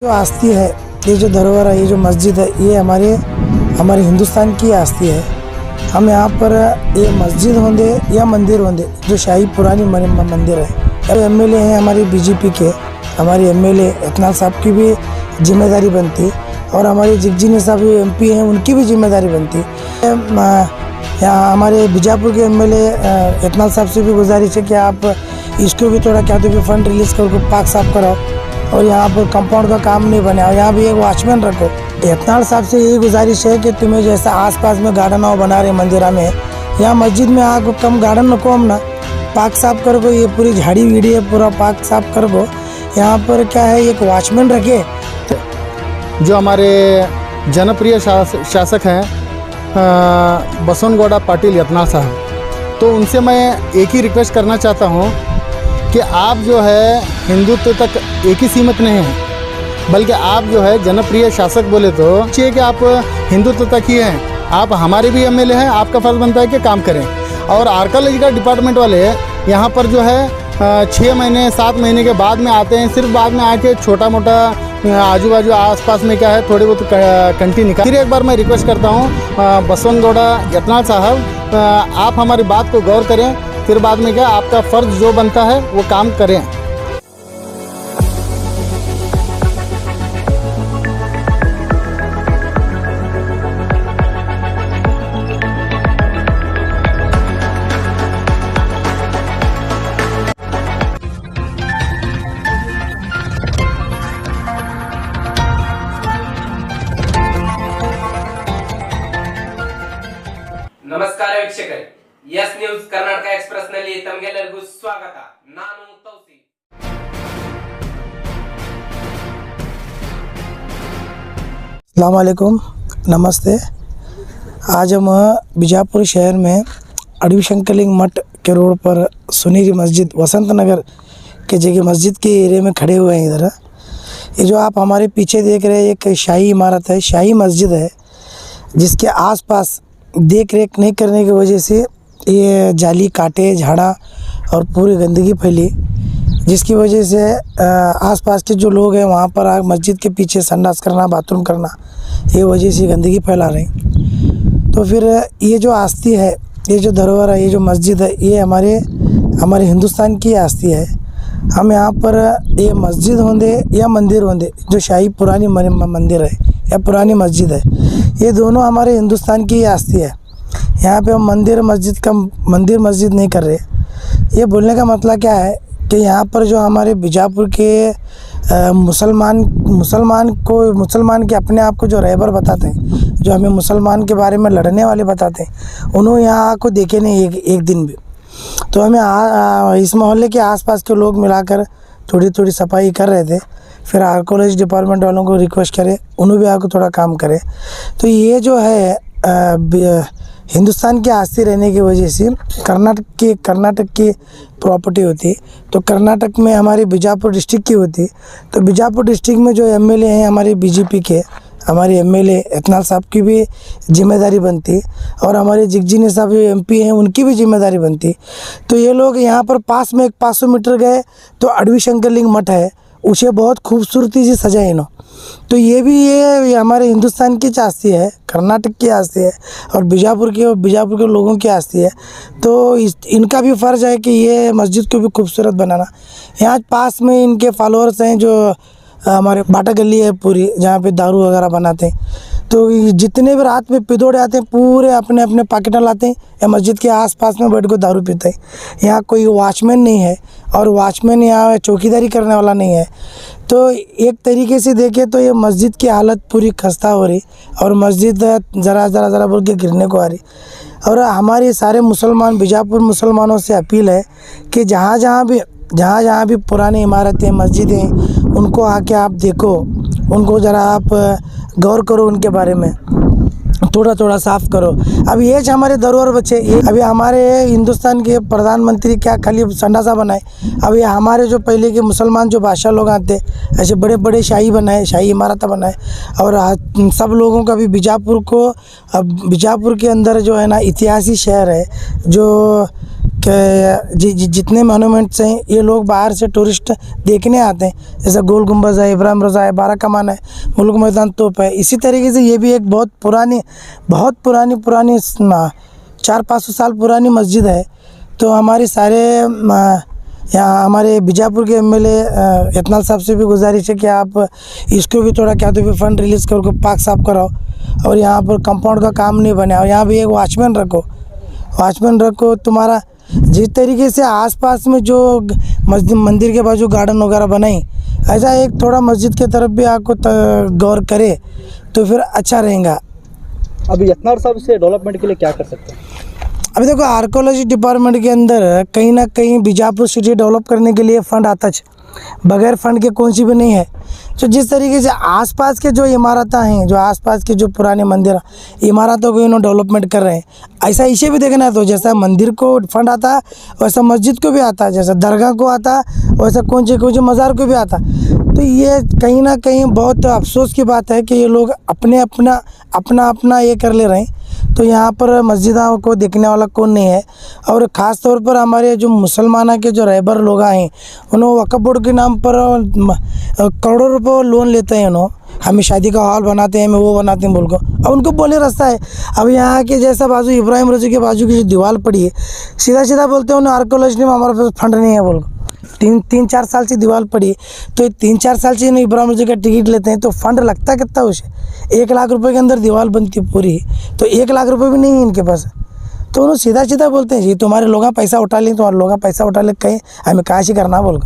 जो आस्ती है, ये जो धरोहर है, ये जो मस्जिद है, ये हमारे हिंदुस्तान की आस्ती है। हम यहाँ पर ये मस्जिद होंगे या मंदिर होंगे, जो शाही पुरानी मंदिर है। एमएलए हैं हमारी बीजेपी के, हमारे एमएलए इतनाल साहब की भी जिम्मेदारी बनती और हमारे जिगजीनी साहब जो एमपी हैं उनकी भी जिम्मेदारी बनती। यहाँ हमारे बीजापुर के एमएलए इतनाल साहब से भी गुजारिश है कि आप इसको भी थोड़ा क्या तो भी फंड रिलीज़ करके पार्क साफ कराओ और यहाँ पर कंपाउंड का काम नहीं बने और यहाँ भी एक वॉचमैन रखो। इतनाल साहब से यही गुजारिश है कि तुम्हें जैसा आसपास में गार्डन और बना रहे मंदिरा में, यहाँ मस्जिद में आको कम गार्डन रखो, हम ना पार्क साफ कर को, ये पूरी झाड़ी वीड़ी है, पूरा पार्क साफ कर को। यहाँ पर क्या है, एक वॉचमैन रखे। जो हमारे जनप्रिय शासक हैं बसवनगौड़ा पाटिल यत्नाल साहब, तो उनसे मैं एक ही रिक्वेस्ट करना चाहता हूँ कि आप जो है हिंदुत्व तक एक ही सीमित नहीं हैं, बल्कि आप जो है जनप्रिय शासक बोले तो चाहिए कि आप हिंदुत्व तक ही हैं। आप हमारे भी एमएलए हैं, आपका फर्ज बनता है कि काम करें। और आर्कियोलॉजिकल डिपार्टमेंट वाले यहाँ पर जो है 6 महीने 7 महीने के बाद में आते हैं, सिर्फ बाद में आके छोटा मोटा आजू बाजू आसपास में क्या है थोड़ी बहुत कंटी निकाल। फिर एक बार मैं रिक्वेस्ट करता हूँ बसवनगौड़ा यत्नाल साहब, आप हमारी बात को गौर करें, फिर बाद में क्या आपका फ़र्ज़ जो बनता है वो काम करें। ನಮಸ್ಕಾರ ವೀಕ್ಷಕರೇ, ಎಸ್ ನ್ಯೂಸ್ ಕರ್ನಾಟಕ ಎಕ್ಸ್‌ಪ್ರೆಸ್ ನಲ್ಲಿ ತಮಗೆಲ್ಲರಿಗೂ ಸ್ವಾಗತ. ನಾನು ತೌಸಿ. अस्सलाम वालेकुम, नमस्ते। आज हम बीजापुर शहर में अड़वी शंकरलिंग मठ के रोड पर सुनेरी मस्जिद वसंत नगर के जगह मस्जिद के एरिया में खड़े हुए हैं। इधर ये जो आप हमारे पीछे देख रहे हैं एक शाही इमारत है, शाही मस्जिद है, जिसके आसपास देख रेख नहीं करने की वजह से ये जाली काटे झाड़ा और पूरी गंदगी फैली, जिसकी वजह से आसपास के जो लोग हैं वहाँ पर आग मस्जिद के पीछे संडास करना, बाथरूम करना, ये वजह से गंदगी फैला रही। तो फिर ये जो आस्ती है, ये जो धरोहर है, ये जो मस्जिद है, ये हमारे हिंदुस्तान की आस्ती है। हम यहाँ पर ये मस्जिद होंगे या मंदिर होंगे, जो शाही पुरानी मंदिर है या पुरानी मस्जिद है, ये दोनों हमारे हिंदुस्तान की आस्ती है। यहाँ पे हम मंदिर मस्जिद नहीं कर रहे। ये बोलने का मतलब क्या है कि यहाँ पर जो हमारे बीजापुर के मुसलमान के अपने आप को जो रहबर बताते हैं, जो हमें मुसलमान के बारे में लड़ने वाले बताते हैं, उन्होंने यहाँ आको देखे नहीं एक दिन भी। तो हमें इस मोहल्ले के आसपास के लोग मिलाकर थोड़ी सफाई कर रहे थे। फिर आर्कियोलॉजी डिपार्टमेंट वालों को रिक्वेस्ट करें, उन्होंने भी आकर थोड़ा काम करें। तो ये जो है हिंदुस्तान की आस्ती रहने की वजह से कर्नाटक की प्रॉपर्टी होती, तो कर्नाटक में हमारी बीजापुर डिस्ट्रिक्ट की होती, तो बीजापुर डिस्ट्रिक्ट में जो एमएलए हैं हमारे बीजेपी के, हमारे एमएलए इतनाल साहब की भी जिम्मेदारी बनती और हमारे जिगजीनी साहब जो एमपी हैं उनकी भी जिम्मेदारी बनती। तो ये लोग यहाँ पर पास में 500 मीटर गए तो अड़वी शंकरलिंग मठ है, उसे बहुत खूबसूरती से सजाए इन्हों। तो ये हमारे हिंदुस्तान की आस्ती है, कर्नाटक की आस्ती है और बीजापुर के लोगों की आस्ती है। तो इनका भी फ़र्ज़ है कि ये मस्जिद को भी खूबसूरत बनाना। यहाँ पास में इनके फॉलोअर्स हैं जो हमारे बाटा गली है पूरी, जहाँ पे दारू वगैरह बनाते हैं। तो जितने भी रात में पिदोड़े आते हैं पूरे अपने अपने पॉकेट लाते हैं या मस्जिद के आसपास में बैठ कर दारू पीते हैं। यहाँ कोई वॉचमैन नहीं है और वॉचमैन यहाँ चौकीदारी करने वाला नहीं है। तो एक तरीके से देखें तो ये मस्जिद की हालत पूरी खस्ता हो रही और मस्जिद ज़रा बोल के गिरने को आ रही। और हमारे सारे बीजापुर मुसलमानों से अपील है कि जहाँ जहाँ भी पुरानी इमारतें मस्जिदें, उनको आके आप देखो, उनको ज़रा आप गौर करो, उनके बारे में थोड़ा साफ़ करो। अब ये हमारे धरोहर बचे, ये अभी हमारे हिंदुस्तान के प्रधानमंत्री क्या खाली संडासा बनाए, अब ये हमारे जो पहले के मुसलमान जो बादशाह लोग आते ऐसे बड़े शाही बनाए, शाही इमारत बनाए। और सब लोगों का भी बीजापुर के अंदर जो है ना इतिहासी शहर है, जो कि जितने मोनूमेंट्स हैं ये लोग बाहर से टूरिस्ट देखने आते हैं, जैसे गोल गुंबज है, इब्राहिम रोज़ा है, बारा कमान है, मुल्क मैदान तोप है। इसी तरीके से ये भी एक बहुत पुरानी 400-500 साल पुरानी मस्जिद है। तो हमारे सारे यहाँ हमारे बीजापुर के एमएलए यतनाल साहब से भी गुजारिश है कि आप इसको भी थोड़ा क्या तो भी फंड रिलीज़ करके पाक साफ कराओ और यहाँ पर कंपाउंड का काम नहीं बने और यहाँ भी एक वॉचमैन रखो। तुम्हारा जिस तरीके से आसपास में जो मस्जिद मंदिर के बाजू गार्डन वगैरह बनाई, ऐसा एक थोड़ा मस्जिद की तरफ भी आपको गौर करे तो फिर अच्छा रहेगा। अभी यतनाल साहब से डेवलपमेंट के लिए क्या कर सकते हैं? अभी देखो आर्कोलॉजी डिपार्टमेंट के अंदर कहीं ना कहीं बीजापुर सिटी डेवलप करने के लिए फ़ंड आता है, बगैर फ़ंड के कौन सी भी नहीं है। तो जिस तरीके से आसपास के जो इमारतें हैं, जो आसपास के जो पुराने मंदिर इमारतों को इन्होंने डेवलपमेंट कर रहे हैं, ऐसा इसे भी देखना है। तो जैसा मंदिर को फंड आता है वैसा मस्जिद को भी आता है, जैसा दरगाह को आता है वैसा कौन से मज़ार को भी आता है। तो ये कहीं ना कहीं बहुत अफसोस की बात है कि ये लोग अपना ये कर ले रहे हैं। तो यहाँ पर मस्जिदों को देखने वाला कौन नहीं है। और ख़ास तौर पर हमारे जो मुसलमाना के जो रहबर लोग हैं, उन्होंने वक्फ बोर्ड के नाम पर करोड़ों रुपये लोन लेते हैं। उन्होंने हमें शादी का हॉल बनाते हैं, हमें वो बनाते हैं बोल को, अब उनको बोले रास्ता है। अब यहाँ के जैसा बाजू इब्राहिम रोज़ी के बाजू की जो दीवार पड़ी है, सीधा बोलते हैं उन्हें आर्कोलॉजी में हमारे पास फंड नहीं है बोल को। 3-4 साल से दीवार पड़ी है, तो 3-4 साल से इब्राहिम रोज़ी का टिकट लेते हैं तो फंड लगता कितना उसे? 1 लाख रुपए के अंदर दीवार बनती है पूरी, तो 1 लाख रुपए भी नहीं है इनके पास। तो उन्होंने सीधा बोलते हैं जी तुम्हारे लोग पैसा उठा लें, तुम्हारे लोग पैसा उठा ले, कहीं हमें काश ही करना बोल।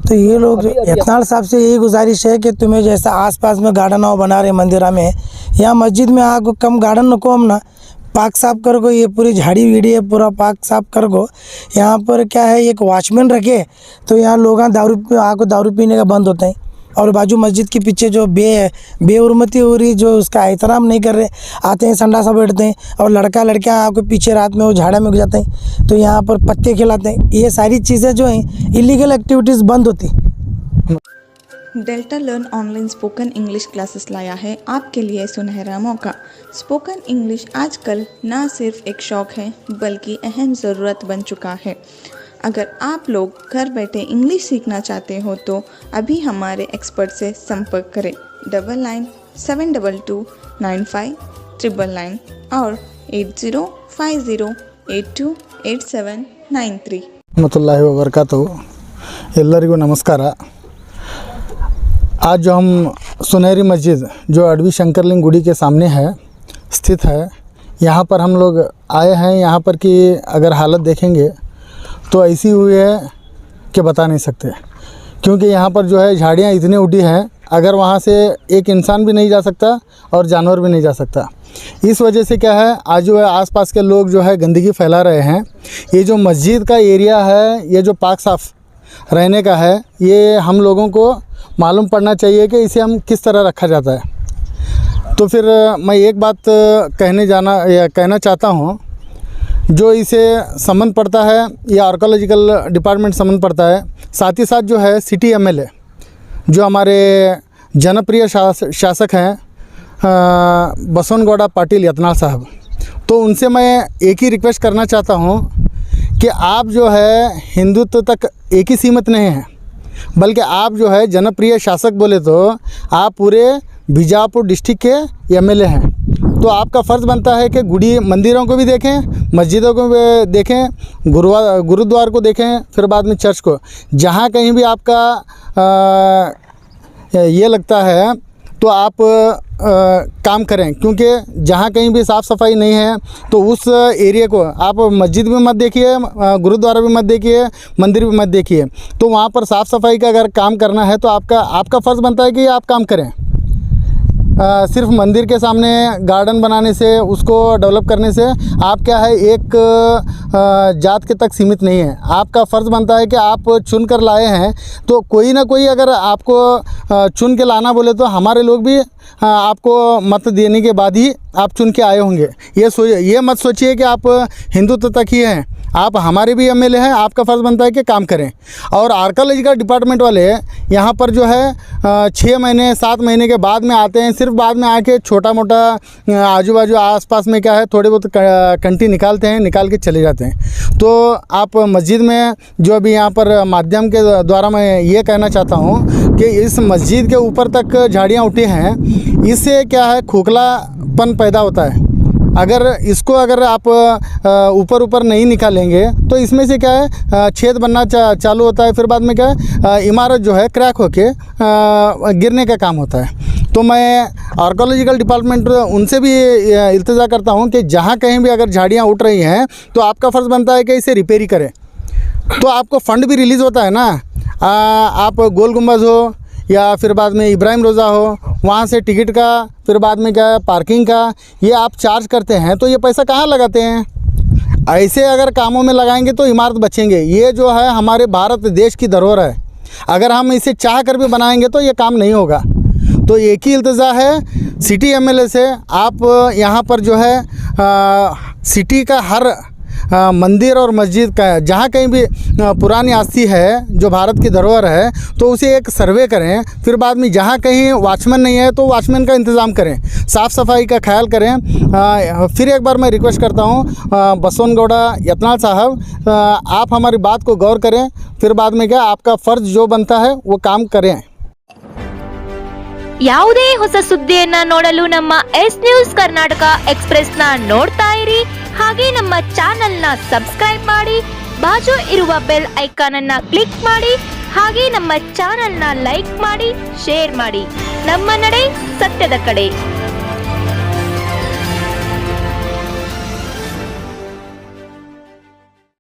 तो ये लोग यतनाल साहब से यही गुजारिश है कि तुम्हें जैसा आसपास में गार्डन बना रहे मंदिर में, यहाँ मस्जिद में आको कम गार्डन नको हम ना पाक साफ कर को, ये पूरी झाड़ी वीड़ी है पूरा पाक साफ कर को। यहाँ पर क्या है, एक वॉचमैन रखे तो यहाँ लोग दारू पीने का बंद होते हैं। और बाजू मस्जिद के पीछे जो बेउरमती हो रही, जो उसका एहतराम नहीं कर रहे, आते हैं संडा सा बैठते हैं और लड़कियाँ आपको पीछे रात में वो झाड़ा में उग जाते हैं, तो यहाँ पर पत्ते खिलाते हैं। ये सारी चीज़ें जो हैं इलीगल एक्टिविटीज़ बंद होती। Delta learn online spoken English classes लाया है आपके लिए सुनहरा मौका। स्पोकन इंग्लिश आजकल ना सिर्फ एक शौक़ है बल्कि अहम ज़रूरत बन चुका है। अगर आप लोग घर बैठे इंग्लिश सीखना चाहते हो तो अभी हमारे एक्सपर्ट से संपर्क करें 9972295999 और 8050828793। रहमतुल्लाहि व बरकातहू। ಎಲ್ಲರಿಗೂ ನಮಸ್ಕಾರ। आज जो हम सुनहरी मस्जिद जो अडवी शंकरलिंग गुड़ी के सामने है स्थित है, यहाँ पर हम लोग आए हैं। यहाँ पर की अगर हालत देखेंगे तो ऐसी हुई है कि बता नहीं सकते, क्योंकि यहाँ पर जो है झाड़ियाँ इतनी उठी हैं, अगर वहाँ से एक इंसान भी नहीं जा सकता और जानवर भी नहीं जा सकता। इस वजह से क्या है, आज जो है आसपास के लोग जो है गंदगी फैला रहे हैं। ये जो मस्जिद का एरिया है, ये जो पाक साफ रहने का है, ये हम लोगों को मालूम पड़ना चाहिए कि इसे हम किस तरह रखा जाता है। तो फिर मैं एक बात कहना चाहता हूँ, जो इसे संबंध पड़ता है ये आर्कोलॉजिकल डिपार्टमेंट संबंध पड़ता है, साथ ही साथ जो है सिटी एमएलए जो हमारे जनप्रिय शासक हैं बसवनगौड़ा पाटिल यतनाल साहब, तो उनसे मैं एक ही रिक्वेस्ट करना चाहता हूँ कि आप जो है हिंदुत्व तक एक ही सीमित नहीं हैं, बल्कि आप जो है जनप्रिय शासक बोले तो आप पूरे बीजापुर डिस्ट्रिक्ट के एमएलए हैं। तो आपका फ़र्ज़ बनता है कि गुड़ी मंदिरों को भी देखें, मस्जिदों को भी देखें, गुरुद्वार को देखें, फिर बाद में चर्च को, जहाँ कहीं भी आपका ये लगता है तो आप काम करें। क्योंकि जहाँ कहीं भी साफ़ सफाई नहीं है तो उस एरिया को आप मस्जिद भी मत देखिए, गुरुद्वारा भी मत देखिए, मंदिर भी मत देखिए। तो वहाँ पर साफ़ सफाई का अगर काम करना है तो आपका फ़र्ज़ बनता है कि आप काम करें। सिर्फ मंदिर के सामने गार्डन बनाने से, उसको डेवलप करने से आप क्या है एक जात के तक सीमित नहीं है। आपका फ़र्ज़ बनता है कि आप चुन कर लाए हैं तो कोई ना कोई अगर आपको चुन के लाना बोले तो हमारे लोग भी आपको मत देने के बाद ही आप चुन के आए होंगे। ये मत सोचिए कि आप हिंदुत्व तक ही हैं, आप हमारे भी एमएलए हैं, आपका फ़र्ज़ बनता है कि काम करें। और आर्कोलॉजिकल डिपार्टमेंट वाले यहाँ पर जो है 6 महीने 7 महीने के बाद में आते हैं, सिर्फ बाद में आके छोटा मोटा आजू बाजू आसपास में क्या है थोड़े बहुत कंटी निकालते हैं, निकाल के चले जाते हैं। तो आप मस्जिद में जो अभी यहाँ पर माध्यम के द्वारा मैं ये कहना चाहता हूँ कि इस मस्जिद के ऊपर तक झाड़ियाँ उठी हैं, इससे क्या है खोखलापन पैदा होता है। अगर इसको अगर आप ऊपर ऊपर नहीं निकालेंगे तो इसमें से क्या है छेद बनना चालू होता है, फिर बाद में क्या है इमारत जो है क्रैक होके गिरने का काम होता है। तो मैं आर्कोलॉजिकल डिपार्टमेंट उनसे भी इल्तिजा करता हूं कि जहां कहीं भी अगर झाड़ियां उठ रही हैं तो आपका फ़र्ज़ बनता है कि इसे रिपेयरी करें। तो आपको फ़ंड भी रिलीज़ होता है ना, आप गोल गुंबद हो या फिर बाद में इब्राहिम रोज़ा हो, वहाँ से टिकट का, फिर बाद में क्या पार्किंग का, ये आप चार्ज करते हैं, तो ये पैसा कहाँ लगाते हैं? ऐसे अगर कामों में लगाएंगे तो इमारत बचेंगे। ये जो है हमारे भारत देश की धरोहर है, अगर हम इसे चाह कर भी बनाएंगे तो ये काम नहीं होगा। तो एक ही इल्तिजा है सिटी एमएलए से, आप यहाँ पर जो है सिटी का हर मंदिर और मस्जिद का जहाँ कहीं भी पुरानी आस्ती है जो भारत की धरोहर है तो उसे एक सर्वे करें, फिर बाद में जहाँ कहीं वॉचमैन नहीं है तो वॉचमैन का इंतज़ाम करें, साफ़ सफाई का ख्याल करें। फिर एक बार मैं रिक्वेस्ट करता हूँ बसवनगौड़ा यत्नाल साहब, आप हमारी बात को गौर करें, फिर बाद में क्या आपका फ़र्ज़ जो बनता है वो काम करें। ಯಾವುದೇ ಹೊಸ ಸುದ್ದಿಯನ್ನ ನೋಡಲು ನಮ್ಮ ಎಸ್ ನ್ಯೂಸ್ ಕರ್ನಾಟಕ ಎಕ್ಸ್‌ಪ್ರೆಸ್ ನ ನೋಡ್ತಾ ಇರಿ, ಹಾಗೆ ನಮ್ಮ ಚಾನೆಲ್ ನ ಸಬ್ಸ್ಕ್ರೈಬ್ ಮಾಡಿ, ಬಾಜು ಇರುವ ಬೆಲ್ ಐಕಾನ್ ಅನ್ನ ಕ್ಲಿಕ್ ಮಾಡಿ, ಹಾಗೆ ನಮ್ಮ ಚಾನೆಲ್ ನ ಲೈಕ್ ಮಾಡಿ, ಶೇರ್ ಮಾಡಿ. ನಮ್ಮ ನಡೆ ಸತ್ಯದ ಕಡೆ.